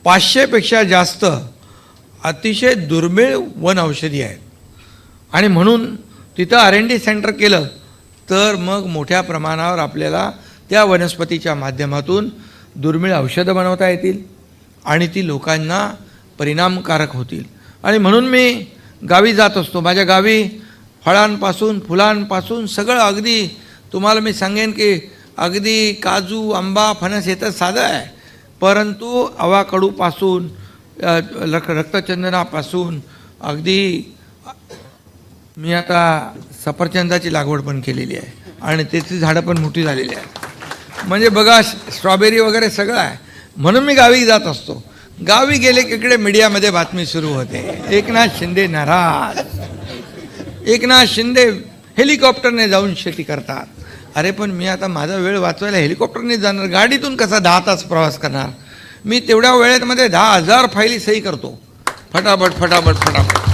500पेक्षा जास्त अतिशय दुर्मिळ वन औषधी आहेत आणि म्हणून तिथं R&D सेंटर केलं तर मग मोठ्या प्रमाणावर आपल्याला त्या वनस्पतीच्या माध्यमातून दुर्मिळ औषधं बनवता येतील आणि ती लोकांना परिणामकारक होतील. आणि म्हणून मी गावी जात असतो. माझ्या गावी फळांपासून फुलांपासून सगळं अगदी तुम्हाला मी सांगेन की अगदी काजू आंबा फणस हे तर साधं आहे, परंतु आवाकडूपासून रक्तचंदनापासून अगदी मी आता सफरचंदाची लागवड पण केलेली आहे आणि त्याची झाडं पण मोठी झालेली आहेत. म्हणजे बघा स्ट्रॉबेरी वगैरे सगळं आहे. म्हणून मी गावी जात असतो. गावी गेले की इकडे मीडियामध्ये बातमी सुरू होते, एकनाथ शिंदे नाराज, एकनाथ शिंदे हेलिकॉप्टरने जाऊन शेती करतात. अरे पण मी आता माझा वेळ वाचवायला हेलिकॉप्टरने जाणार, गाडीतून कसा 10 तास प्रवास करणार. मी तेवढ्या वेळेमध्ये 10,000 फायली सही करतो, फटाफट फटाफट फटाफट.